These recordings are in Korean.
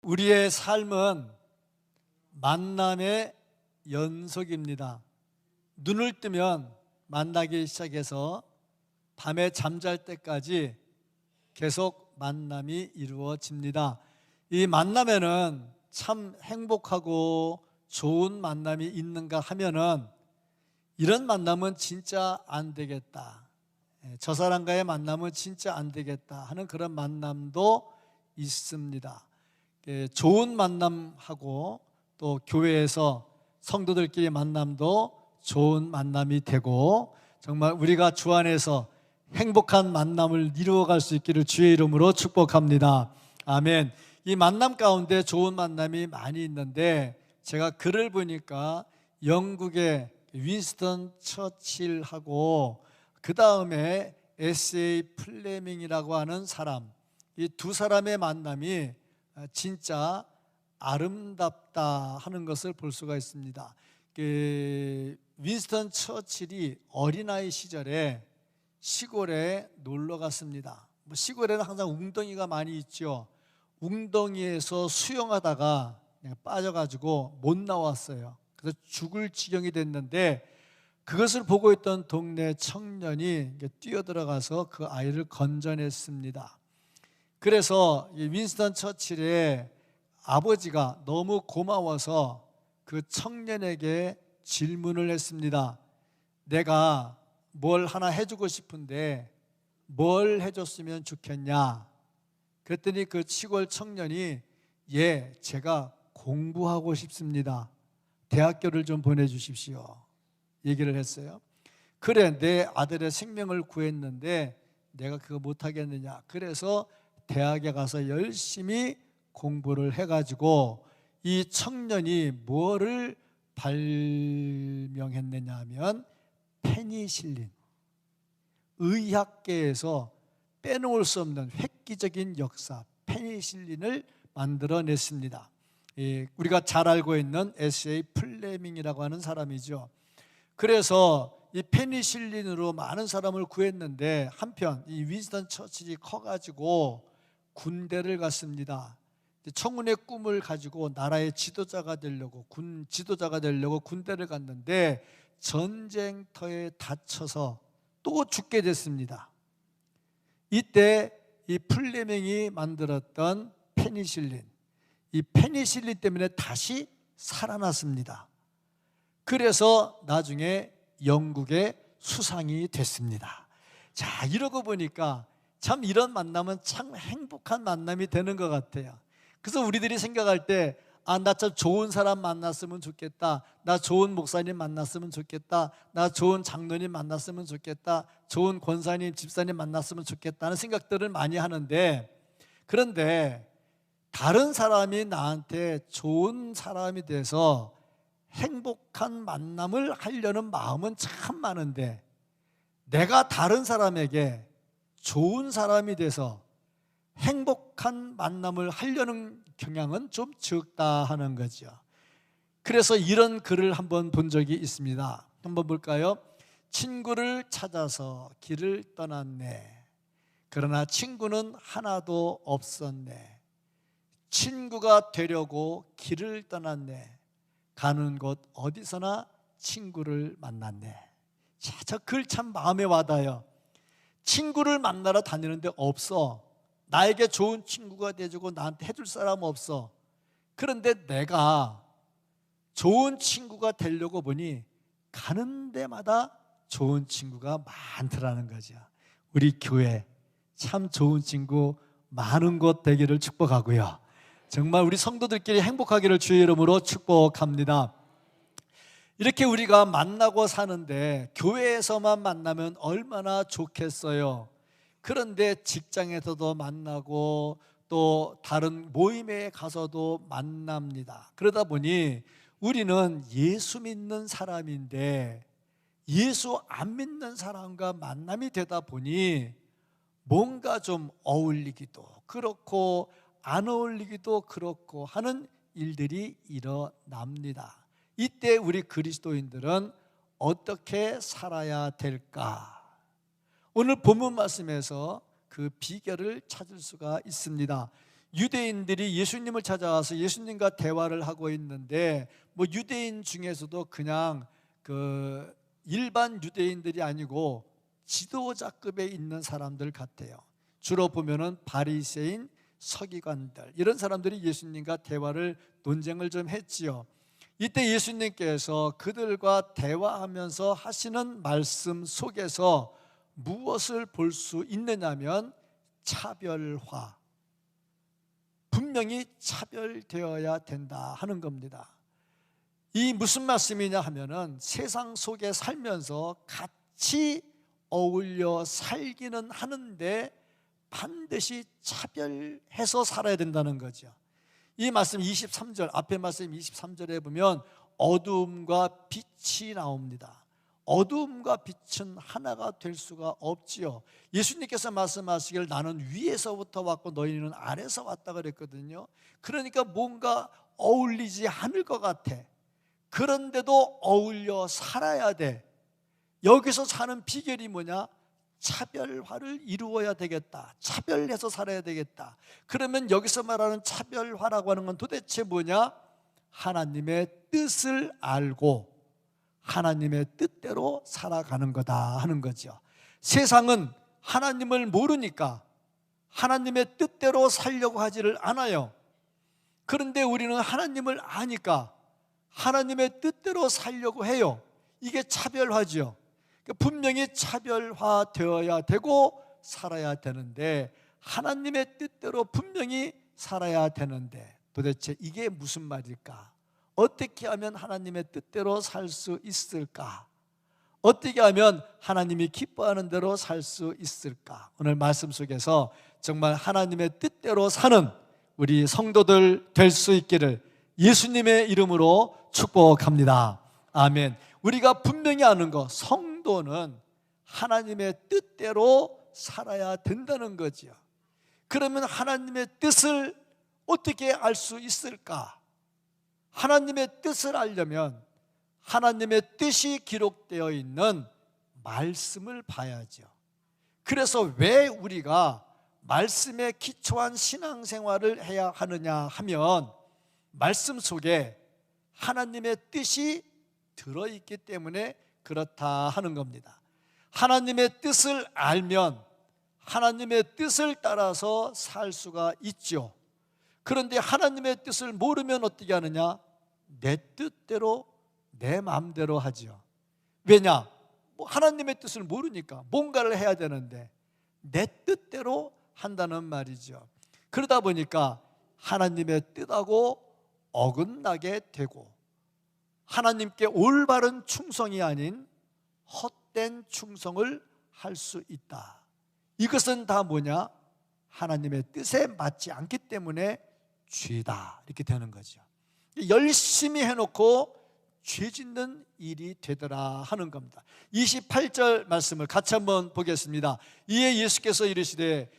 우리의 삶은 만남의 연속입니다. 눈을 뜨면 만나기 시작해서 밤에 잠잘 때까지 계속 만남이 이루어집니다. 이 만남에는 참 행복하고 좋은 만남이 있는가 하면은 이런 만남은 진짜 안 되겠다, 저 사람과의 만남은 진짜 안 되겠다 하는 그런 만남도 있습니다. 좋은 만남하고 또 교회에서 성도들끼리 만남도 좋은 만남이 되고, 정말 우리가 주 안에서 행복한 만남을 이루어갈 수 있기를 주의 이름으로 축복합니다. 아멘. 이 만남 가운데 좋은 만남이 많이 있는데, 제가 글을 보니까 영국의 윈스턴 처칠하고 그 다음에 S.A. 플레밍이라고 하는 사람, 이 두 사람의 만남이 진짜 아름답다 하는 것을 볼 수가 있습니다. 윈스턴 처칠이 어린아이 시절에 시골에 놀러 갔습니다. 시골에는 항상 웅덩이가 많이 있죠. 웅덩이에서 수영하다가 빠져가지고 못 나왔어요. 그래서 죽을 지경이 됐는데, 그것을 보고 있던 동네 청년이 뛰어들어가서 그 아이를 건져냈습니다. 그래서 윈스턴 처칠의 아버지가 너무 고마워서 그 청년에게 질문을 했습니다. 내가 뭘 하나 해주고 싶은데 뭘 해줬으면 좋겠냐? 그랬더니 그 시골 청년이 제가 공부하고 싶습니다. 대학교를 좀 보내주십시오 얘기를 했어요. 그래, 내 아들의 생명을 구했는데 내가 그거 못하겠느냐? 그래서 대학에 가서 열심히 공부를 해가지고 이 청년이 뭐를 발명했느냐 하면 페니실린, 의학계에서 빼놓을 수 없는 획기적인 역사, 페니실린을 만들어냈습니다. 우리가 잘 알고 있는 S.A. 플레밍이라고 하는 사람이죠. 그래서 이 페니실린으로 많은 사람을 구했는데, 한편 이 윈스턴 처칠이 커가지고 군대를 갔습니다. 청운의 꿈을 가지고 나라의 지도자가 되려고, 군 지도자가 되려고 군대를 갔는데 전쟁터에 다쳐서 또 죽게 됐습니다. 이때 이 플레밍이 만들었던 페니실린, 이 페니실린 때문에 다시 살아났습니다. 그래서 나중에 영국의 수상이 됐습니다. 자, 이러고 보니까 참 이런 만남은 참 행복한 만남이 되는 것 같아요. 그래서 우리들이 생각할 때, 나 참 좋은 사람 만났으면 좋겠다, 나 좋은 목사님 만났으면 좋겠다, 나 좋은 장로님 만났으면 좋겠다, 좋은 권사님, 집사님 만났으면 좋겠다는 생각들을 많이 하는데, 그런데 다른 사람이 나한테 좋은 사람이 돼서 행복한 만남을 하려는 마음은 참 많은데, 내가 다른 사람에게 좋은 사람이 돼서 행복한 만남을 하려는 경향은 좀 적다 하는 거죠. 그래서 이런 글을 한번 본 적이 있습니다. 한번 볼까요? 친구를 찾아서 길을 떠났네. 그러나 친구는 하나도 없었네. 친구가 되려고 길을 떠났네. 가는 곳 어디서나 친구를 만났네. 자, 저 글 참 마음에 와닿아요. 친구를 만나러 다니는데 없어. 나에게 좋은 친구가 돼주고 나한테 해줄 사람 없어. 그런데 내가 좋은 친구가 되려고 보니 가는 데마다 좋은 친구가 많더라는 거죠. 우리 교회 참 좋은 친구 많은 곳 되기를 축복하고요, 정말 우리 성도들끼리 행복하기를 주의 이름으로 축복합니다. 이렇게 우리가 만나고 사는데 교회에서만 만나면 얼마나 좋겠어요. 그런데 직장에서도 만나고 또 다른 모임에 가서도 만납니다. 그러다 보니 우리는 예수 믿는 사람인데 예수 안 믿는 사람과 만남이 되다 보니 뭔가 좀 어울리기도 그렇고 안 어울리기도 그렇고 하는 일들이 일어납니다. 이때 우리 그리스도인들은 어떻게 살아야 될까? 오늘 본문 말씀에서 그 비결을 찾을 수가 있습니다. 유대인들이 예수님을 찾아와서 예수님과 대화를 하고 있는데, 뭐 유대인 중에서도 그냥 그 일반 유대인들이 아니고 지도자급에 있는 사람들 같아요. 주로 보면은 바리새인, 서기관들, 이런 사람들이 예수님과 대화를, 논쟁을 좀 했지요. 이때 예수님께서 그들과 대화하면서 하시는 말씀 속에서 무엇을 볼 수 있느냐면 차별화, 분명히 차별되어야 된다 하는 겁니다. 이 무슨 말씀이냐 하면은 세상 속에 살면서 같이 어울려 살기는 하는데 반드시 차별해서 살아야 된다는 거죠. 이 말씀 23절, 앞에 말씀 23절에 보면 어두움과 빛이 나옵니다. 어두움과 빛은 하나가 될 수가 없지요. 예수님께서 말씀하시길 나는 위에서부터 왔고 너희는 아래서 왔다 그랬거든요. 그러니까 뭔가 어울리지 않을 것 같아. 그런데도 어울려 살아야 돼. 여기서 사는 비결이 뭐냐? 차별화를 이루어야 되겠다. 차별해서 살아야 되겠다. 그러면 여기서 말하는 차별화라고 하는 건 도대체 뭐냐? 하나님의 뜻을 알고 하나님의 뜻대로 살아가는 거다 하는 거죠. 세상은 하나님을 모르니까 하나님의 뜻대로 살려고 하지를 않아요. 그런데 우리는 하나님을 아니까 하나님의 뜻대로 살려고 해요. 이게 차별화죠. 분명히 차별화되어야 되고 살아야 되는데, 하나님의 뜻대로 분명히 살아야 되는데 도대체 이게 무슨 말일까? 어떻게 하면 하나님의 뜻대로 살 수 있을까? 어떻게 하면 하나님이 기뻐하는 대로 살 수 있을까? 오늘 말씀 속에서 정말 하나님의 뜻대로 사는 우리 성도들 될 수 있기를 예수님의 이름으로 축복합니다. 아멘. 우리가 분명히 아는 거, 성도는 하나님의 뜻대로 살아야 된다는 거죠. 그러면 하나님의 뜻을 어떻게 알 수 있을까? 하나님의 뜻을 알려면 하나님의 뜻이 기록되어 있는 말씀을 봐야죠. 그래서 왜 우리가 말씀에 기초한 신앙생활을 해야 하느냐 하면 말씀 속에 하나님의 뜻이 들어있기 때문에 그렇다 하는 겁니다. 하나님의 뜻을 알면 하나님의 뜻을 따라서 살 수가 있죠. 그런데 하나님의 뜻을 모르면 어떻게 하느냐? 내 뜻대로 내 마음대로 하죠. 왜냐? 하나님의 뜻을 모르니까 뭔가를 해야 되는데 내 뜻대로 한다는 말이죠. 그러다 보니까 하나님의 뜻하고 어긋나게 되고 하나님께 올바른 충성이 아닌 헛된 충성을 할 수 있다. 이것은 다 뭐냐? 하나님의 뜻에 맞지 않기 때문에 죄다, 이렇게 되는 거죠. 열심히 해놓고 죄 짓는 일이 되더라 하는 겁니다. 28절 말씀을 같이 한번 보겠습니다. 이에 예수께서 이르시되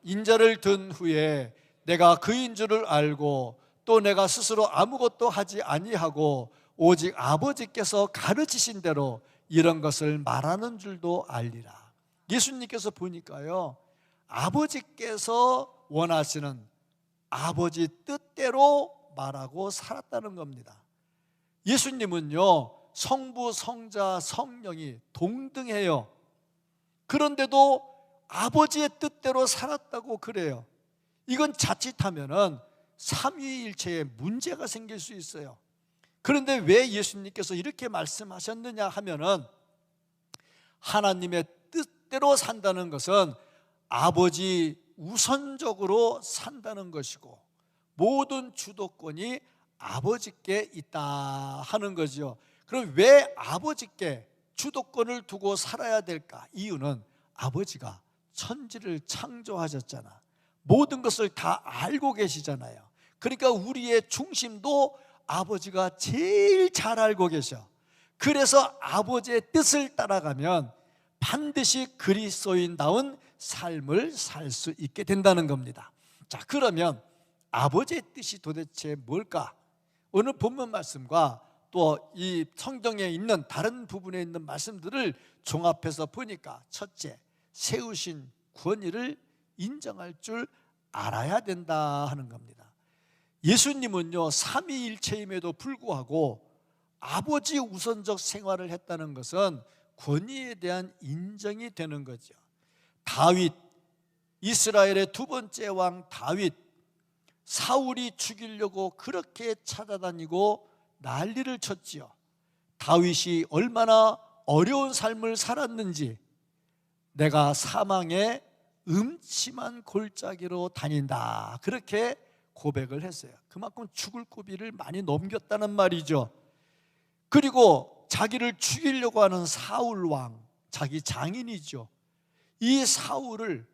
인자를 든 후에 내가 그인 줄을 알고 또 내가 스스로 아무것도 하지 아니하고 오직 아버지께서 가르치신 대로 이런 것을 말하는 줄도 알리라. 예수님께서 보니까요, 아버지께서 원하시는 아버지 뜻대로 말하고 살았다는 겁니다. 예수님은요, 성부, 성자, 성령이 동등해요. 그런데도 아버지의 뜻대로 살았다고 그래요. 이건 자칫하면은 삼위일체에 문제가 생길 수 있어요. 그런데 왜 예수님께서 이렇게 말씀하셨느냐 하면은 하나님의 뜻대로 산다는 것은 아버지 우선적으로 산다는 것이고 모든 주도권이 아버지께 있다 하는 거죠. 그럼 왜 아버지께 주도권을 두고 살아야 될까? 이유는 아버지가 천지를 창조하셨잖아. 모든 것을 다 알고 계시잖아요. 그러니까 우리의 중심도 아버지가 제일 잘 알고 계셔. 그래서 아버지의 뜻을 따라가면 반드시 그리스도인다운 삶을 살 수 있게 된다는 겁니다. 자, 그러면 아버지의 뜻이 도대체 뭘까? 오늘 본문 말씀과 또 이 성경에 있는 다른 부분에 있는 말씀들을 종합해서 보니까 첫째, 세우신 구원의를 인정할 줄 알아야 된다 하는 겁니다. 예수님은요, 삼위일체임에도 불구하고 아버지 우선적 생활을 했다는 것은 권위에 대한 인정이 되는 거죠. 다윗, 이스라엘의 두 번째 왕 다윗, 사울이 죽이려고 그렇게 찾아다니고 난리를 쳤지요. 다윗이 얼마나 어려운 삶을 살았는지, 내가 사망의 음침한 골짜기로 다닌다, 그렇게 고백을 했어요. 그만큼 죽을 고비를 많이 넘겼다는 말이죠. 그리고 자기를 죽이려고 하는 사울 왕, 자기 장인이죠. 이 사울을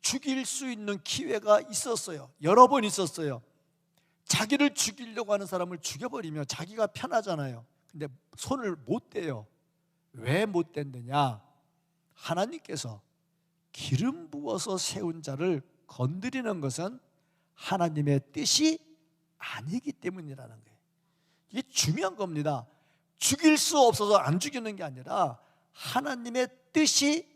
죽일 수 있는 기회가 있었어요. 여러 번 있었어요. 자기를 죽이려고 하는 사람을 죽여버리면 자기가 편하잖아요. 근데 손을 못 대요. 왜 못 댔느냐? 하나님께서 기름 부어서 세운 자를 건드리는 것은 하나님의 뜻이 아니기 때문이라는 거예요. 이게 중요한 겁니다. 죽일 수 없어서 안 죽이는 게 아니라 하나님의 뜻이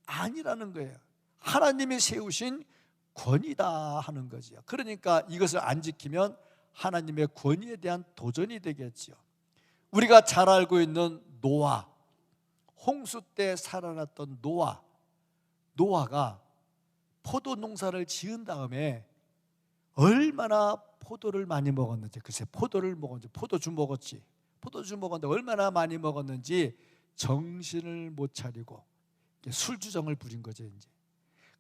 아니라는 거예요. 하나님이 세우신 권위다 하는 거죠. 그러니까 이것을 안 지키면 하나님의 권위에 대한 도전이 되겠죠. 우리가 잘 알고 있는 노아, 홍수 때 살아났던 노아가 포도 농사를 지은 다음에 얼마나 포도를 많이 먹었는지, 글쎄 포도를 먹었는지, 포도주 먹었는데 얼마나 많이 먹었는지 정신을 못 차리고 술주정을 부린 거죠. 이제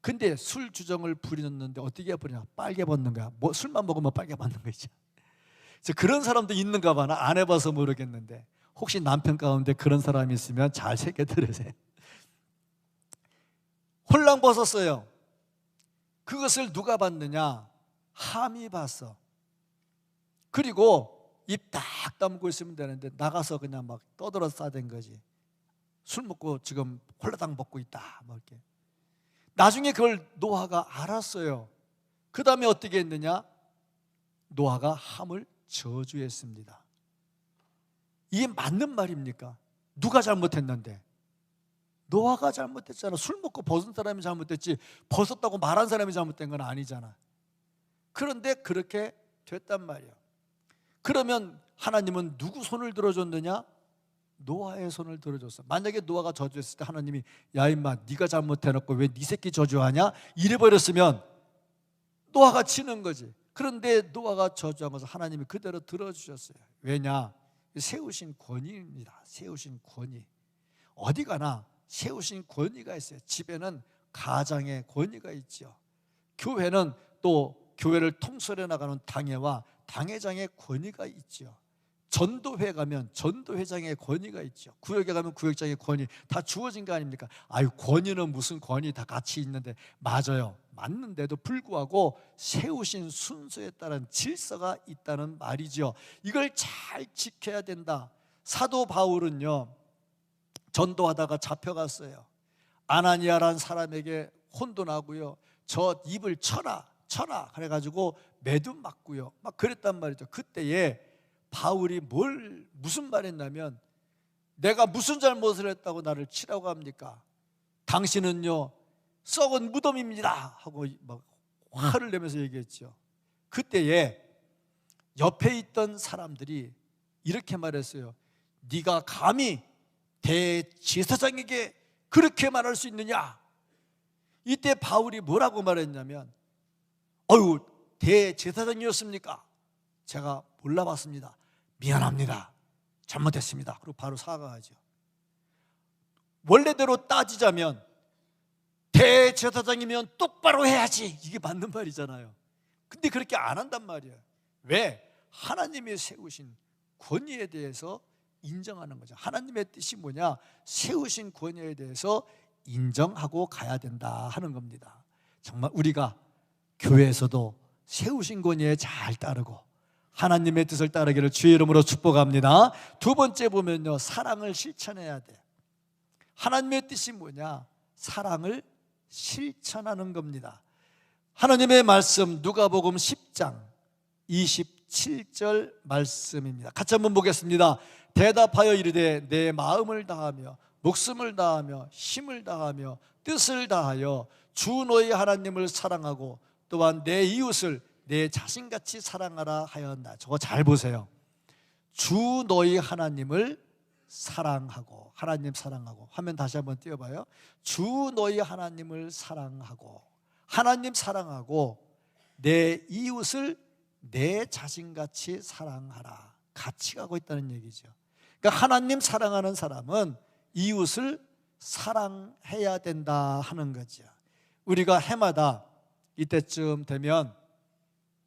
근데 술주정을 부리는데 어떻게 부리냐? 빨개 벗는 거야. 술만 먹으면 빨개 벗는 거죠. 그런 사람도 있는가 봐. 나 안 해봐서 모르겠는데 혹시 남편 가운데 그런 사람이 있으면 잘 새겨 들으세요. 홀랑 벗었어요. 그것을 누가 봤느냐? 함이 봤어. 그리고 입 딱 다물고 있으면 되는데 나가서 그냥 막 떠들어 싸댄 거지. 술 먹고 지금 홀라당 먹고 있다, 뭐 이렇게. 나중에 그걸 노아가 알았어요. 그 다음에 어떻게 했느냐? 노아가 함을 저주했습니다. 이게 맞는 말입니까? 누가 잘못했는데? 노아가 잘못했잖아. 술 먹고 벗은 사람이 잘못됐지 벗었다고 말한 사람이 잘못된 건 아니잖아. 그런데 그렇게 됐단 말이에요. 그러면 하나님은 누구 손을 들어줬느냐? 노아의 손을 들어줬어. 만약에 노아가 저주했을 때 하나님이 야 임마 네가 잘못해놓고 왜 네 새끼 저주하냐? 이래버렸으면 노아가 치는 거지. 그런데 노아가 저주한 것을 하나님이 그대로 들어주셨어요. 왜냐? 세우신 권위입니다. 세우신 권위. 어디 가나 세우신 권위가 있어요. 집에는 가장의 권위가 있죠. 교회는 또 교회를 통솔해 나가는 당회와 당회장의 권위가 있죠. 전도회 가면 전도회장의 권위가 있죠. 구역에 가면 구역장의 권위 다 주어진 거 아닙니까? 아유, 권위는 무슨 권위, 다 같이 있는데. 맞아요. 맞는데도 불구하고 세우신 순서에 따른 질서가 있다는 말이죠. 이걸 잘 지켜야 된다. 사도 바울은요, 전도하다가 잡혀갔어요. 아나니아란 사람에게 혼돈하고요, 저 입을 쳐라 그래가지고 매도 맞고요, 막 그랬단 말이죠. 그때에 바울이 무슨 말 했냐면, 내가 무슨 잘못을 했다고 나를 치라고 합니까? 당신은요 썩은 무덤입니다 하고 막 화를 내면서 얘기했죠. 그때에 옆에 있던 사람들이 이렇게 말했어요. 네가 감히 대제사장에게 그렇게 말할 수 있느냐? 이때 바울이 뭐라고 말했냐면, 어휴, 대제사장이었습니까? 제가 몰라봤습니다. 미안합니다. 잘못했습니다. 그리고 바로 사과하죠. 원래대로 따지자면 대제사장이면 똑바로 해야지, 이게 맞는 말이잖아요. 근데 그렇게 안 한단 말이에요. 왜? 하나님이 세우신 권위에 대해서 인정하는 거죠. 하나님의 뜻이 뭐냐? 세우신 권위에 대해서 인정하고 가야 된다 하는 겁니다. 정말 우리가 교회에서도 세우신 권위에 잘 따르고 하나님의 뜻을 따르기를 주의 이름으로 축복합니다. 두 번째 보면요, 사랑을 실천해야 돼. 하나님의 뜻이 뭐냐? 사랑을 실천하는 겁니다. 하나님의 말씀 누가복음 10장 27절 말씀입니다. 같이 한번 보겠습니다. 대답하여 이르되 내 마음을 다하며 목숨을 다하며 힘을 다하며 뜻을 다하여 주 너희 하나님을 사랑하고 또한 내 이웃을 내 자신같이 사랑하라 하였나. 저거 잘 보세요. 주 너희 하나님을 사랑하고, 하나님 사랑하고. 화면 다시 한번 띄워봐요. 주 너희 하나님을 사랑하고, 하나님 사랑하고 내 이웃을 내 자신같이 사랑하라. 같이 가고 있다는 얘기죠. 그러니까 하나님 사랑하는 사람은 이웃을 사랑해야 된다 하는 거죠. 우리가 해마다 이때쯤 되면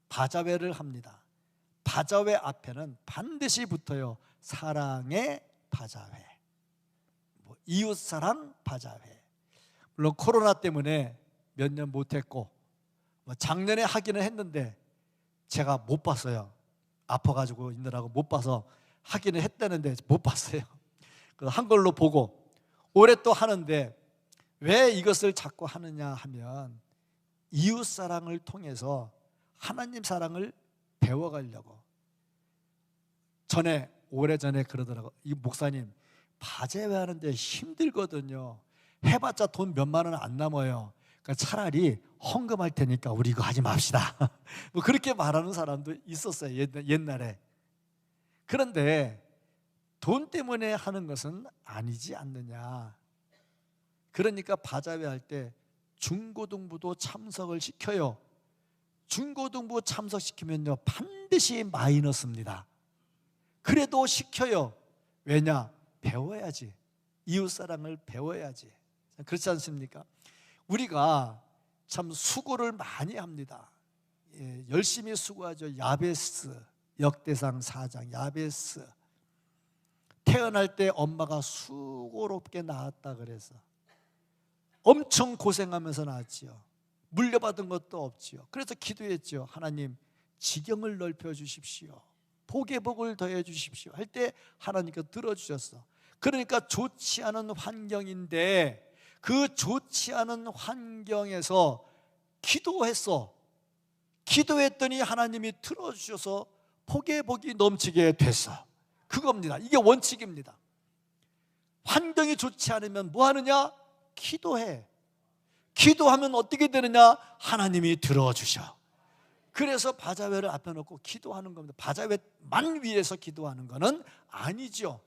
바자회를 합니다. 바자회 앞에는 반드시 붙어요. 사랑의 바자회, 이웃사랑 바자회. 물론 코로나 때문에 몇 년 못했고 작년에 하기는 했는데 제가 못 봤어요. 아파가지고 있느라고 못 봐서 하기는 했다는데 못 봤어요. 그래서 한 걸로 보고 올해 또 하는데, 왜 이것을 자꾸 하느냐 하면 이웃사랑을 통해서 하나님 사랑을 배워가려고. 오래전에 그러더라고. 이 목사님, 바제회 하는데 힘들거든요. 해봤자 돈 몇만 원 안 남아요. 그러니까 차라리 헌금할 테니까 우리 이거 하지 맙시다. 뭐 그렇게 말하는 사람도 있었어요, 옛날에. 그런데 돈 때문에 하는 것은 아니지 않느냐. 그러니까 바자회 할 때 중고등부도 참석을 시켜요. 중고등부 참석시키면요 반드시 마이너스입니다. 그래도 시켜요. 왜냐? 배워야지. 이웃사랑을 배워야지. 그렇지 않습니까? 우리가 참 수고를 많이 합니다. 열심히 수고하죠. 야베스, 역대상 4장 야베스. 태어날 때 엄마가 수고롭게 낳았다 그래서 엄청 고생하면서 낳았지요. 물려받은 것도 없지요. 그래서 기도했죠. 하나님, 지경을 넓혀 주십시오. 복의 복을 더해 주십시오 할 때 하나님께서 들어주셨어. 그러니까 좋지 않은 환경인데 그 좋지 않은 환경에서 기도했어. 기도했더니 하나님이 들어주셔서 복의 복이 넘치게 됐어. 그겁니다. 이게 원칙입니다. 환경이 좋지 않으면 뭐 하느냐? 기도해. 기도하면 어떻게 되느냐? 하나님이 들어주셔. 그래서 바자회를 앞에 놓고 기도하는 겁니다. 바자회만 위해서 기도하는 것은 아니죠.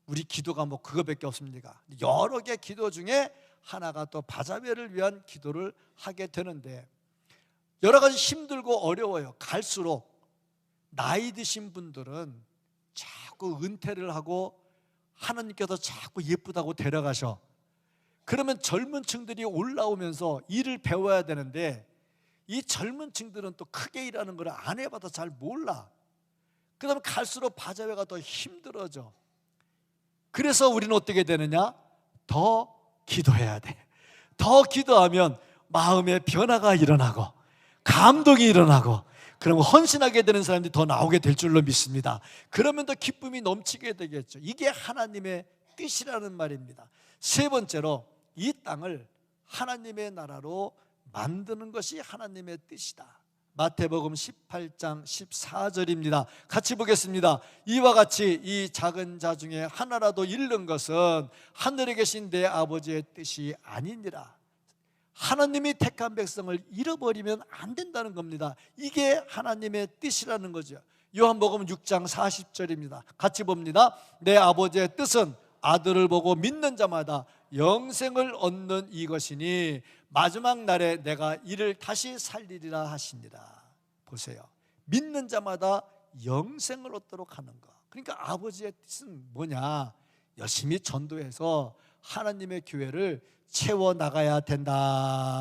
우리 기도가 뭐 그거밖에 없습니까? 여러 개 기도 중에 하나가 또 바자회를 위한 기도를 하게 되는데, 여러 가지 힘들고 어려워요. 갈수록 나이 드신 분들은 자꾸 은퇴를 하고 하나님께서 자꾸 예쁘다고 데려가셔. 그러면 젊은 층들이 올라오면서 일을 배워야 되는데 이 젊은 층들은 또 크게 일하는 걸 안 해봐도 잘 몰라. 그다음에 갈수록 바자회가 더 힘들어져. 그래서 우리는 어떻게 되느냐? 더 기도해야 돼. 더 기도하면 마음의 변화가 일어나고 감동이 일어나고, 그러면 헌신하게 되는 사람들이 더 나오게 될 줄로 믿습니다. 그러면 더 기쁨이 넘치게 되겠죠. 이게 하나님의 뜻이라는 말입니다. 세 번째로, 이 땅을 하나님의 나라로 만드는 것이 하나님의 뜻이다. 마태복음 18장 14절입니다. 같이 보겠습니다. 이와 같이 이 작은 자 중에 하나라도 잃는 것은 하늘에 계신 내 아버지의 뜻이 아니니라. 하나님이 택한 백성을 잃어버리면 안 된다는 겁니다. 이게 하나님의 뜻이라는 거죠. 요한복음 6장 40절입니다. 같이 봅니다. 내 아버지의 뜻은 아들을 보고 믿는 자마다 영생을 얻는 이것이니 마지막 날에 내가 이를 다시 살리리라 하시니라. 보세요. 믿는 자마다 영생을 얻도록 하는 것. 그러니까 아버지의 뜻은 뭐냐? 열심히 전도해서 하나님의 교회를 채워나가야 된다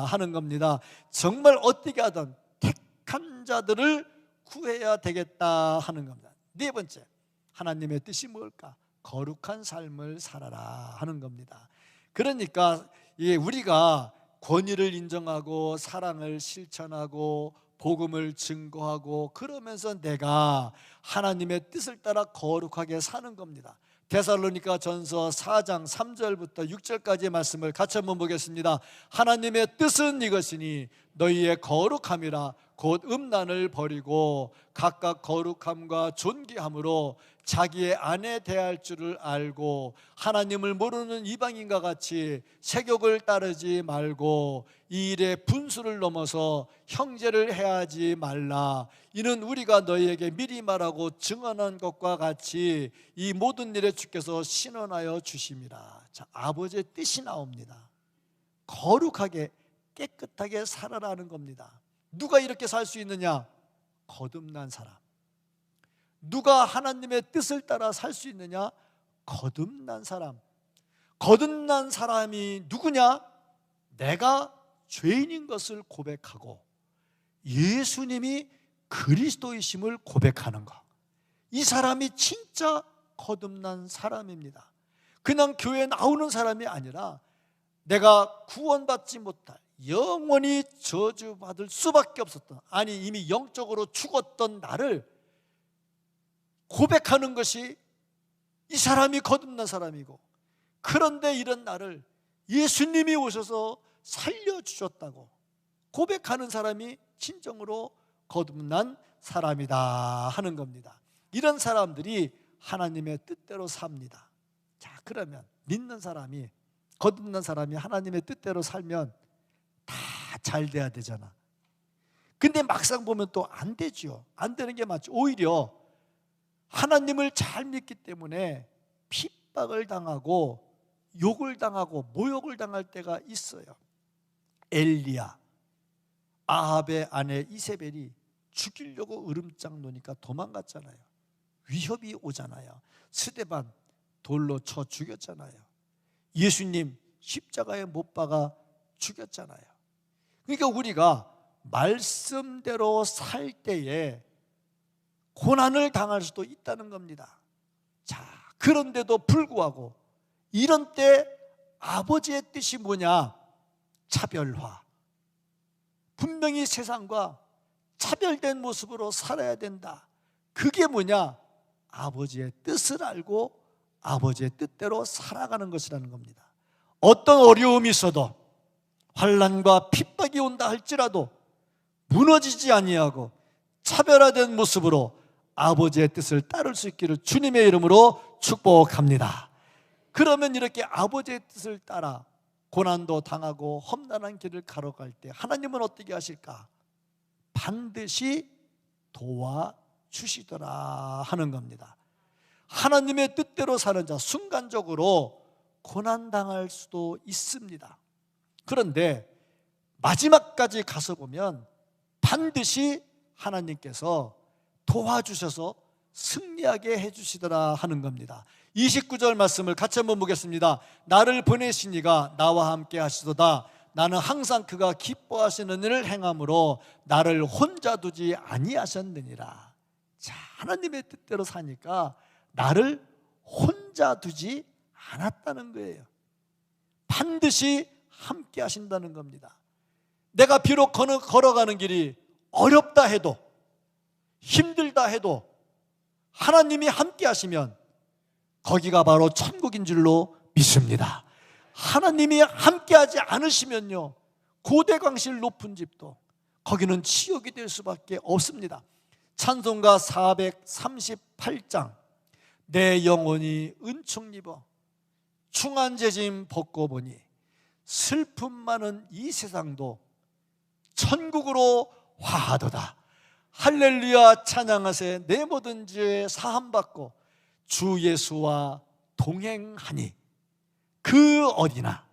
하는 겁니다. 정말 어떻게 하든 택한 자들을 구해야 되겠다 하는 겁니다. 네 번째, 하나님의 뜻이 뭘까? 거룩한 삶을 살아라 하는 겁니다. 그러니까 우리가 권위를 인정하고 사랑을 실천하고 복음을 증거하고 그러면서 내가 하나님의 뜻을 따라 거룩하게 사는 겁니다. 데살로니가 전서 4장 3절부터 6절까지의 말씀을 같이 한번 보겠습니다. 하나님의 뜻은 이것이니 너희의 거룩함이라. 곧 음란을 버리고 각각 거룩함과 존귀함으로 자기의 아내 대할 줄을 알고 하나님을 모르는 이방인과 같이 세욕을 따르지 말고 이 일에 분수를 넘어서 형제를 해하지 말라. 이는 우리가 너희에게 미리 말하고 증언한 것과 같이 이 모든 일에 주께서 신원하여 주심이라. 자, 아버지의 뜻이 나옵니다. 거룩하게 깨끗하게 살아라는 겁니다. 누가 이렇게 살 수 있느냐? 거듭난 사람. 누가 하나님의 뜻을 따라 살 수 있느냐? 거듭난 사람. 거듭난 사람이 누구냐? 내가 죄인인 것을 고백하고 예수님이 그리스도이심을 고백하는 것. 이 사람이 진짜 거듭난 사람입니다. 그냥 교회에 나오는 사람이 아니라 내가 구원받지 못할, 영원히 저주받을 수밖에 없었던, 아니 이미 영적으로 죽었던 나를 고백하는 것이 이 사람이 거듭난 사람이고, 그런데 이런 나를 예수님이 오셔서 살려주셨다고 고백하는 사람이 진정으로 거듭난 사람이다 하는 겁니다. 이런 사람들이 하나님의 뜻대로 삽니다. 자, 그러면 믿는 사람이, 거듭난 사람이 하나님의 뜻대로 살면 다 잘 돼야 되잖아. 근데 막상 보면 또 안 되죠. 안 되는 게 맞죠. 오히려 하나님을 잘 믿기 때문에 핍박을 당하고 욕을 당하고 모욕을 당할 때가 있어요. 엘리야, 아합의 아내 이세벨이 죽이려고 으름장 놓으니까 도망갔잖아요. 위협이 오잖아요. 스데반 돌로 쳐 죽였잖아요. 예수님 십자가에 못 박아 죽였잖아요. 그러니까 우리가 말씀대로 살 때에 고난을 당할 수도 있다는 겁니다. 자, 그런데도 불구하고 이런 때 아버지의 뜻이 뭐냐? 차별화. 분명히 세상과 차별된 모습으로 살아야 된다. 그게 뭐냐? 아버지의 뜻을 알고 아버지의 뜻대로 살아가는 것이라는 겁니다. 어떤 어려움이 있어도, 환난과 핍박이 온다 할지라도 무너지지 아니하고 차별화된 모습으로 아버지의 뜻을 따를 수 있기를 주님의 이름으로 축복합니다. 그러면 이렇게 아버지의 뜻을 따라 고난도 당하고 험난한 길을 걸어갈 때 하나님은 어떻게 하실까? 반드시 도와주시더라 하는 겁니다. 하나님의 뜻대로 사는 자, 순간적으로 고난당할 수도 있습니다. 그런데 마지막까지 가서 보면 반드시 하나님께서 도와주셔서 승리하게 해주시더라 하는 겁니다. 29절 말씀을 같이 한번 보겠습니다. 나를 보내시니가 나와 함께 하시도다. 나는 항상 그가 기뻐하시는 일을 행함으로 나를 혼자 두지 아니하셨느니라. 자, 하나님의 뜻대로 사니까 나를 혼자 두지 않았다는 거예요. 반드시 함께 하신다는 겁니다. 내가 비록 걸어가는 길이 어렵다 해도, 힘들다 해도 하나님이 함께 하시면 거기가 바로 천국인 줄로 믿습니다. 하나님이 함께 하지 않으시면요, 고대광실 높은 집도 거기는 지옥이 될 수밖에 없습니다. 찬송가 438장 내 영혼이 은총 입어 충한제짐 벗고 보니 슬픔 많은 이 세상도 천국으로 화하도다. 할렐루야 찬양하세. 내 모든 죄 사함받고 주 예수와 동행하니 그 어디나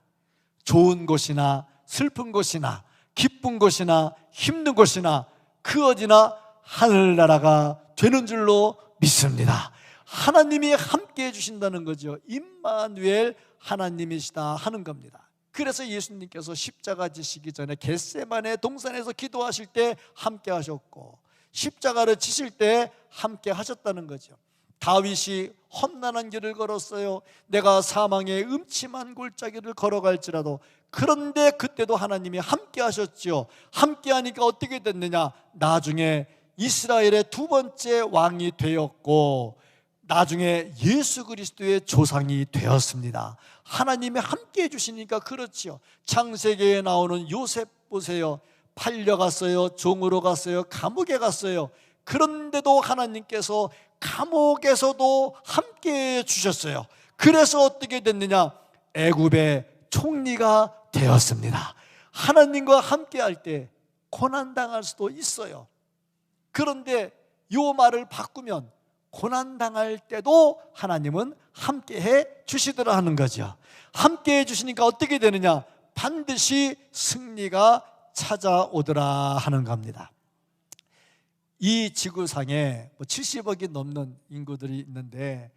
좋은 곳이나 슬픈 곳이나 기쁜 곳이나 힘든 곳이나 그 어디나 하늘나라가 되는 줄로 믿습니다. 하나님이 함께 해주신다는 거죠. 임마누엘 하나님이시다 하는 겁니다. 그래서 예수님께서 십자가 지시기 전에 겟세마네 동산에서 기도하실 때 함께 하셨고, 십자가를 지실 때 함께 하셨다는 거죠. 다윗이 험난한 길을 걸었어요. 내가 사망의 음침한 골짜기를 걸어갈지라도. 그런데 그때도 하나님이 함께 하셨죠. 함께 하니까 어떻게 됐느냐? 나중에 이스라엘의 두 번째 왕이 되었고, 나중에 예수 그리스도의 조상이 되었습니다. 하나님이 함께 해주시니까 그렇지요. 창세기에 나오는 요셉 보세요. 팔려갔어요. 종으로 갔어요. 감옥에 갔어요. 그런데도 하나님께서 감옥에서도 함께해 주셨어요. 그래서 어떻게 됐느냐? 애굽의 총리가 되었습니다. 하나님과 함께할 때 고난당할 수도 있어요. 그런데 이 말을 바꾸면 고난당할 때도 하나님은 함께해 주시더라 하는 거죠. 함께해 주시니까 어떻게 되느냐? 반드시 승리가 찾아오더라 하는 겁니다. 이 지구상에 70억이 넘는 인구들이 있는데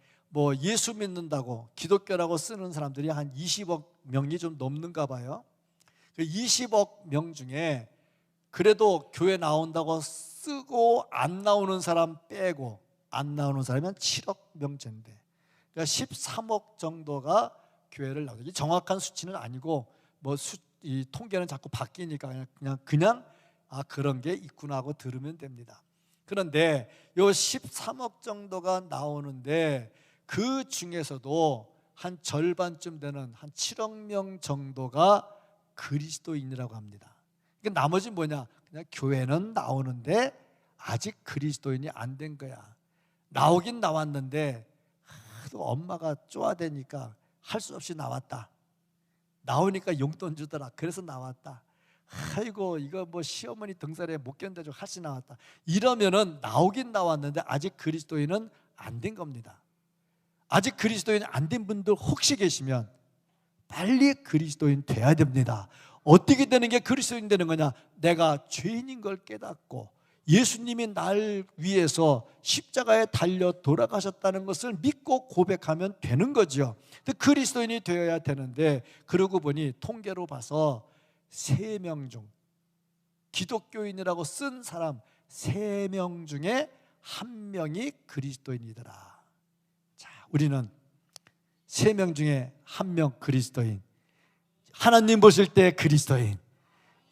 예수 믿는다고 기독교라고 쓰는 사람들이 한 20억 명이 좀 넘는가 봐요. 그 20억 명 중에 그래도 교회 나온다고 쓰고 안 나오는 사람 빼고 안 나오는 사람이 한 7억 명째인데, 그러니까 13억 정도가 교회를 나오죠. 정확한 수치는 아니고 이 통계는 자꾸 바뀌니까 그냥 그런 게 있구나 하고 들으면 됩니다. 그런데 요 13억 정도가 나오는데 그 중에서도 한 절반쯤 되는 한 7억 명 정도가 그리스도인이라고 합니다. 그러니까 나머지 뭐냐? 그냥 교회는 나오는데 아직 그리스도인이 안 된 거야. 나오긴 나왔는데 하도 엄마가 쪼아대니까 할 수 없이 나왔다. 나오니까 용돈 주더라. 그래서 나왔다. 아이고 이거 시어머니 등살에 못 견뎌서 같이 나왔다. 이러면은 나오긴 나왔는데 아직 그리스도인은 안 된 겁니다. 아직 그리스도인 안 된 분들 혹시 계시면 빨리 그리스도인 돼야 됩니다. 어떻게 되는 게 그리스도인 되는 거냐? 내가 죄인인 걸 깨닫고 예수님이 날 위해서 십자가에 달려 돌아가셨다는 것을 믿고 고백하면 되는 거죠. 그리스도인이 되어야 되는데, 그러고 보니 통계로 봐서 3명 중 기독교인이라고 쓴 사람 3명 중에 1명이 그리스도인이더라. 자, 우리는 3명 중에 1명 그리스도인, 하나님 보실 때 그리스도인,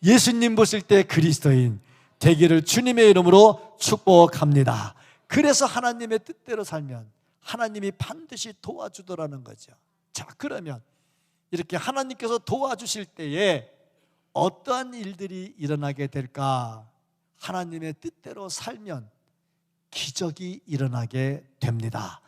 예수님 보실 때 그리스도인 되기를 주님의 이름으로 축복합니다. 그래서 하나님의 뜻대로 살면 하나님이 반드시 도와주더라는 거죠. 자, 그러면 이렇게 하나님께서 도와주실 때에 어떠한 일들이 일어나게 될까? 하나님의 뜻대로 살면 기적이 일어나게 됩니다.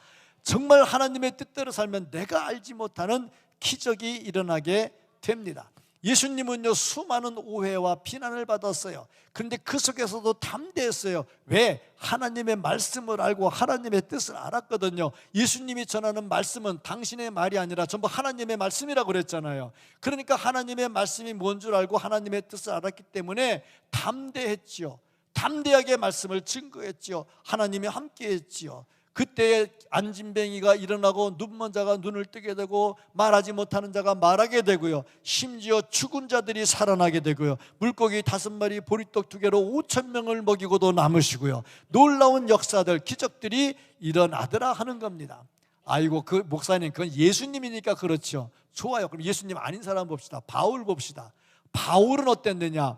정말 하나님의 뜻대로 살면 내가 알지 못하는 기적이 일어나게 됩니다. 예수님은요 수많은 오해와 비난을 받았어요. 그런데 그 속에서도 담대했어요. 왜? 하나님의 말씀을 알고 하나님의 뜻을 알았거든요. 예수님이 전하는 말씀은 당신의 말이 아니라 전부 하나님의 말씀이라고 그랬잖아요. 그러니까 하나님의 말씀이 뭔 줄 알고 하나님의 뜻을 알았기 때문에 담대했지요. 담대하게 말씀을 증거했지요. 하나님이 함께했지요. 그때에 안진뱅이가 일어나고 눈먼 자가 눈을 뜨게 되고 말하지 못하는 자가 말하게 되고요, 심지어 죽은 자들이 살아나게 되고요, 물고기 5마리 보리떡 2개로 5,000명을 먹이고도 남으시고요, 놀라운 역사들, 기적들이 일어나더라 하는 겁니다. 아이고 그 목사님 그건 예수님이니까 그렇죠. 좋아요. 그럼 예수님 아닌 사람 봅시다. 바울 봅시다. 바울은 어땠느냐?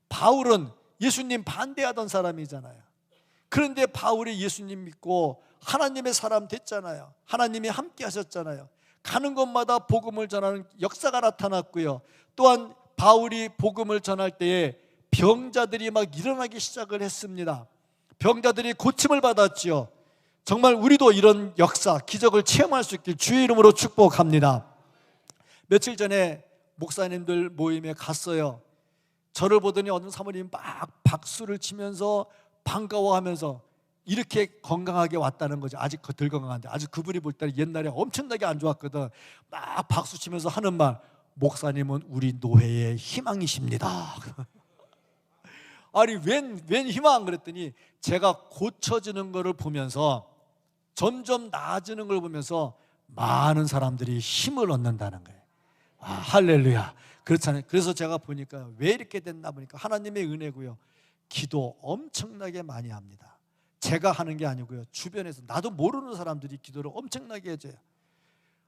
바울은 예수님 반대하던 사람이잖아요. 그런데 바울이 예수님 믿고 하나님의 사람 됐잖아요. 하나님이 함께 하셨잖아요. 가는 곳마다 복음을 전하는 역사가 나타났고요. 또한 바울이 복음을 전할 때에 병자들이 막 일어나기 시작을 했습니다. 병자들이 고침을 받았지요. 정말 우리도 이런 역사, 기적을 체험할 수 있길 주의 이름으로 축복합니다. 며칠 전에 목사님들 모임에 갔어요. 저를 보더니 어느 사모님이 막 박수를 치면서 반가워하면서 이렇게 건강하게 왔다는 거죠. 아직 덜 건강한데, 아직 그분이 볼 때는 옛날에 엄청나게 안 좋았거든. 막 박수 치면서 하는 말, 목사님은 우리 노회의 희망이십니다. 아니 웬 희망? 그랬더니 제가 고쳐지는 것을 보면서, 점점 나아지는 걸 보면서 많은 사람들이 힘을 얻는다는 거예요. 할렐루야. 그렇잖아요. 그래서 제가 보니까 왜 이렇게 됐나 보니까 하나님의 은혜고요, 기도 엄청나게 많이 합니다. 제가 하는 게 아니고요, 주변에서 나도 모르는 사람들이 기도를 엄청나게 해줘요.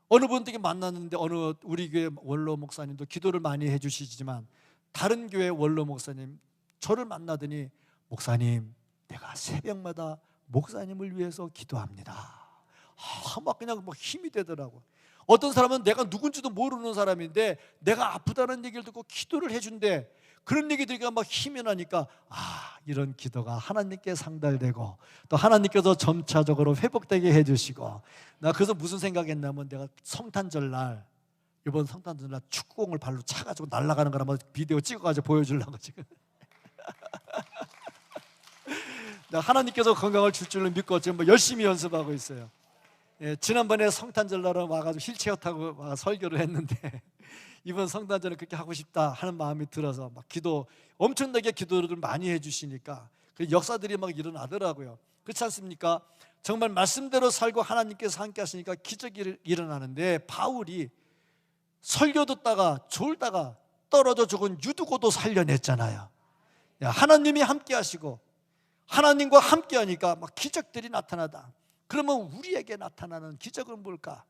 어느 분들께 만났는데 어느 우리 교회 원로 목사님도 기도를 많이 해주시지만 다른 교회 원로 목사님 저를 만나더니 목사님 내가 새벽마다 목사님을 위해서 기도합니다. 막 그냥 막 힘이 되더라고. 어떤 사람은 내가 누군지도 모르는 사람인데 내가 아프다는 얘기를 듣고 기도를 해준대. 그런 얘기 들으니까 막 힘이 나니까 이런 기도가 하나님께 상달되고 또 하나님께서 점차적으로 회복되게 해주시고, 나 그래서 무슨 생각했냐면 내가 성탄절날, 이번 성탄절날 축구공을 발로 차가지고 날아가는 걸 한번 비디오 찍어가지고 보여주려고 지금 하나님께서 건강을 줄 줄로 믿고 지금 열심히 연습하고 있어요. 지난번에 성탄절날은 와가지고 휠체어 타고 와 설교를 했는데 이번 성탄절은 그렇게 하고 싶다 하는 마음이 들어서 막 엄청나게 기도를 많이 해주시니까 그 역사들이 막 일어나더라고요. 그렇지 않습니까? 정말 말씀대로 살고 하나님께서 함께 하시니까 기적이 일어나는데, 바울이 설교 듣다가 졸다가 떨어져 죽은 유두고도 살려냈잖아요. 하나님이 함께 하시고 하나님과 함께 하니까 막 기적들이 나타나다. 그러면 우리에게 나타나는 기적은 뭘까?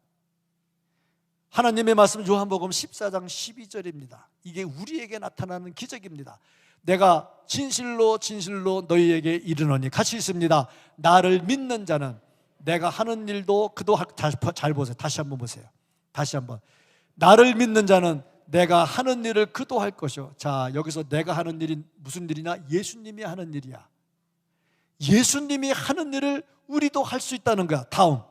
하나님의 말씀 요한복음 14장 12절입니다. 이게 우리에게 나타나는 기적입니다. 내가 진실로 진실로 너희에게 이르노니, 같이 있습니다. 나를 믿는 자는 내가 하는 일도 그도 잘 보세요. 다시 한번 보세요. 다시 한번. 나를 믿는 자는 내가 하는 일을 그도 할 것이요. 자, 여기서 내가 하는 일이 무슨 일이냐? 예수님이 하는 일이야. 예수님이 하는 일을 우리도 할 수 있다는 거야. 다음,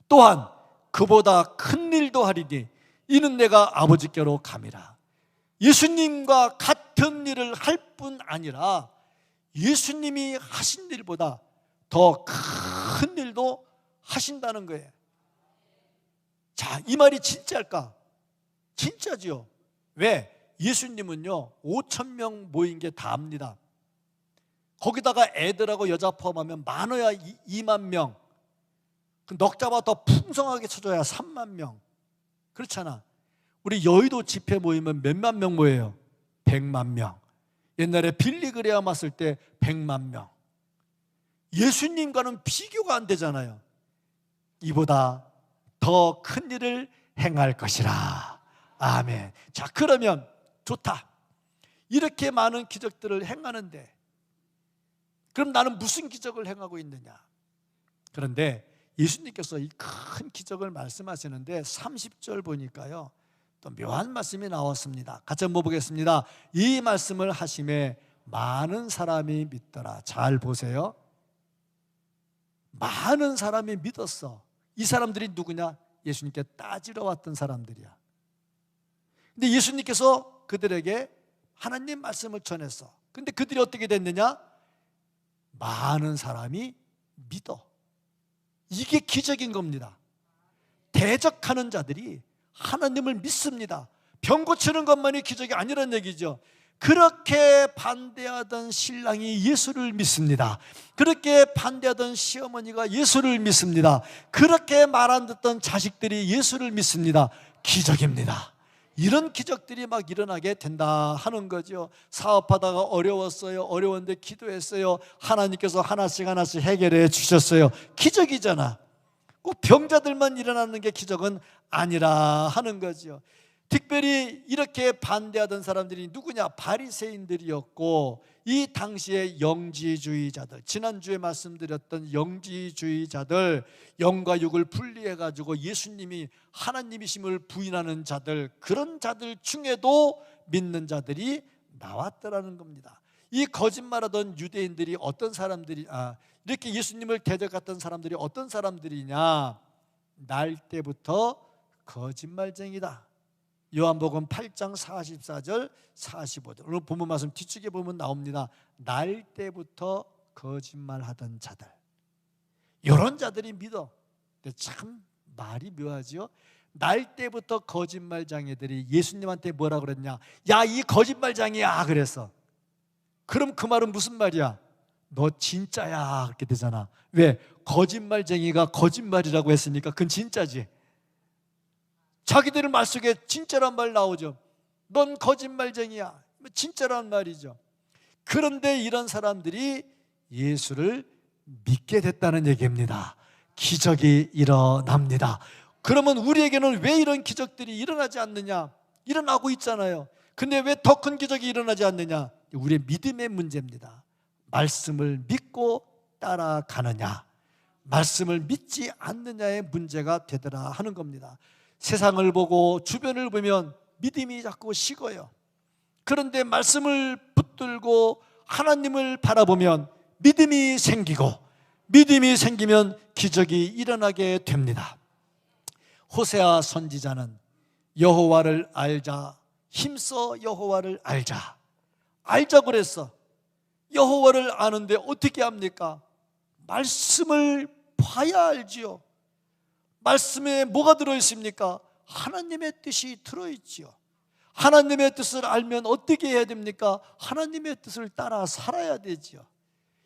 또한 그보다 큰 일도 하리니 이는 내가 아버지께로 감이라. 예수님과 같은 일을 할 뿐 아니라 예수님이 하신 일보다 더 큰 일도 하신다는 거예요. 자, 이 말이 진짜일까? 진짜지요. 왜? 예수님은요 5,000명 모인 게 다 압니다. 거기다가 애들하고 여자 포함하면 많아야 2만 명, 넉 잡아 더 풍성하게 쳐줘야 3만 명. 그렇잖아. 우리 여의도 집회 모이면 몇만 명 모여요? 100만 명. 옛날에 빌리그레암 왔을 때 100만 명. 예수님과는 비교가 안 되잖아요. 이보다 더 큰 일을 행할 것이라. 아멘. 자, 그러면 좋다. 이렇게 많은 기적들을 행하는데 그럼 나는 무슨 기적을 행하고 있느냐? 그런데 예수님께서 이 큰 기적을 말씀하시는데 30절 보니까요 또 묘한 말씀이 나왔습니다. 같이 한번 보겠습니다. 이 말씀을 하심에 많은 사람이 믿더라. 잘 보세요. 많은 사람이 믿었어. 이 사람들이 누구냐? 예수님께 따지러 왔던 사람들이야. 근데 예수님께서 그들에게 하나님 말씀을 전했어. 근데 그들이 어떻게 됐느냐? 많은 사람이 믿어. 이게 기적인 겁니다. 대적하는 자들이 하나님을 믿습니다. 병 고치는 것만이 기적이 아니란 얘기죠. 그렇게 반대하던 신랑이 예수를 믿습니다. 그렇게 반대하던 시어머니가 예수를 믿습니다. 그렇게 말 안 듣던 자식들이 예수를 믿습니다. 기적입니다. 이런 기적들이 막 일어나게 된다 하는 거죠. 사업하다가 어려웠어요. 어려웠는데 기도했어요. 하나님께서 하나씩 하나씩 해결해 주셨어요. 기적이잖아. 꼭 병자들만 일어나는 게 기적은 아니라 하는 거죠. 특별히 이렇게 반대하던 사람들이 누구냐? 바리새인들이었고, 이 당시의 영지주의자들, 지난주에 말씀드렸던 영지주의자들, 영과 육을 분리해가지고 예수님이 하나님이심을 부인하는 자들, 그런 자들 중에도 믿는 자들이 나왔더라는 겁니다. 이 거짓말하던 유대인들이 어떤 사람들이, 이렇게 예수님을 대적했던 사람들이 어떤 사람들이냐? 날 때부터 거짓말쟁이다. 요한복음 8장 44절 45절. 오늘 본문 말씀 뒤쪽에 보면 나옵니다. 날 때부터 거짓말하던 자들, 이런 자들이 믿어. 근데 참 말이 묘하죠. 날 때부터 거짓말장애들이 예수님한테 뭐라 그랬냐? 야, 이 거짓말장이야 그랬어. 그럼 그 말은 무슨 말이야? 너 진짜야 그렇게 되잖아. 왜? 거짓말쟁이가 거짓말이라고 했으니까 그건 진짜지. 자기들 말 속에 진짜란 말 나오죠. 넌 거짓말쟁이야, 진짜란 말이죠. 그런데 이런 사람들이 예수를 믿게 됐다는 얘기입니다. 기적이 일어납니다. 그러면 우리에게는 왜 이런 기적들이 일어나지 않느냐? 일어나고 있잖아요. 근데 왜 더 큰 기적이 일어나지 않느냐? 우리의 믿음의 문제입니다. 말씀을 믿고 따라가느냐, 말씀을 믿지 않느냐의 문제가 되더라 하는 겁니다. 세상을 보고 주변을 보면 믿음이 자꾸 식어요. 그런데 말씀을 붙들고 하나님을 바라보면 믿음이 생기고, 믿음이 생기면 기적이 일어나게 됩니다. 호세아 선지자는 여호와를 알자, 힘써 여호와를 알자, 알자 그랬어. 여호와를 아는데 어떻게 합니까? 말씀을 봐야 알지요. 말씀에 뭐가 들어있습니까? 하나님의 뜻이 들어있지요. 하나님의 뜻을 알면 어떻게 해야 됩니까? 하나님의 뜻을 따라 살아야 되지요.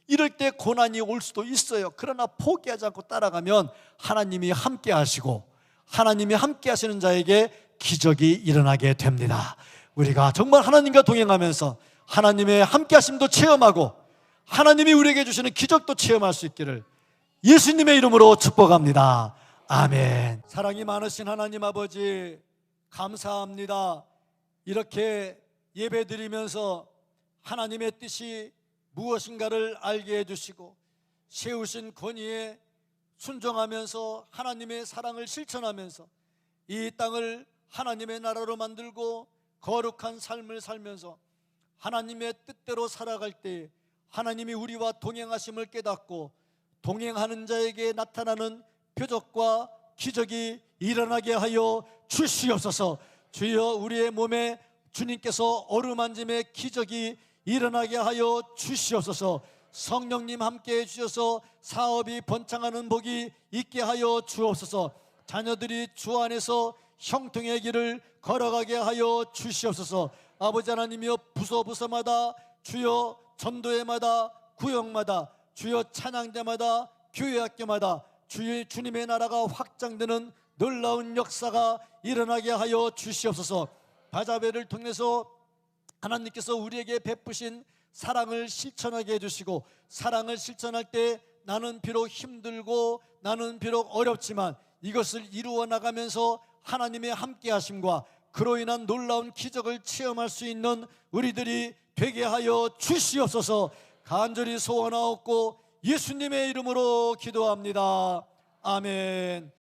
이럴 때 고난이 올 수도 있어요. 그러나 포기하지 않고 따라가면 하나님이 함께 하시고, 하나님이 함께 하시는 자에게 기적이 일어나게 됩니다. 우리가 정말 하나님과 동행하면서 하나님의 함께 하심도 체험하고 하나님이 우리에게 주시는 기적도 체험할 수 있기를 예수님의 이름으로 축복합니다. 아멘. 사랑이 많으신 하나님 아버지, 감사합니다. 이렇게 예배드리면서 하나님의 뜻이 무엇인가를 알게 해주시고, 세우신 권위에 순종하면서 하나님의 사랑을 실천하면서 이 땅을 하나님의 나라로 만들고 거룩한 삶을 살면서 하나님의 뜻대로 살아갈 때 하나님이 우리와 동행하심을 깨닫고 동행하는 자에게 나타나는 표적과 기적이 일어나게 하여 주시옵소서. 주여, 우리의 몸에 주님께서 어루만짐의 기적이 일어나게 하여 주시옵소서. 성령님 함께 해주셔서 사업이 번창하는 복이 있게 하여 주옵소서. 자녀들이 주 안에서 형통의 길을 걸어가게 하여 주시옵소서. 아버지 하나님이여, 부서부서마다 주여, 전도회마다 구역마다 주여, 찬양대마다 교회학교마다 주의 주님의 나라가 확장되는 놀라운 역사가 일어나게 하여 주시옵소서. 바자회를 통해서 하나님께서 우리에게 베푸신 사랑을 실천하게 해주시고, 사랑을 실천할 때 나는 비록 힘들고 나는 비록 어렵지만 이것을 이루어 나가면서 하나님의 함께 하심과 그로 인한 놀라운 기적을 체험할 수 있는 우리들이 되게 하여 주시옵소서. 간절히 소원하옵고 예수님의 이름으로 기도합니다. 아멘.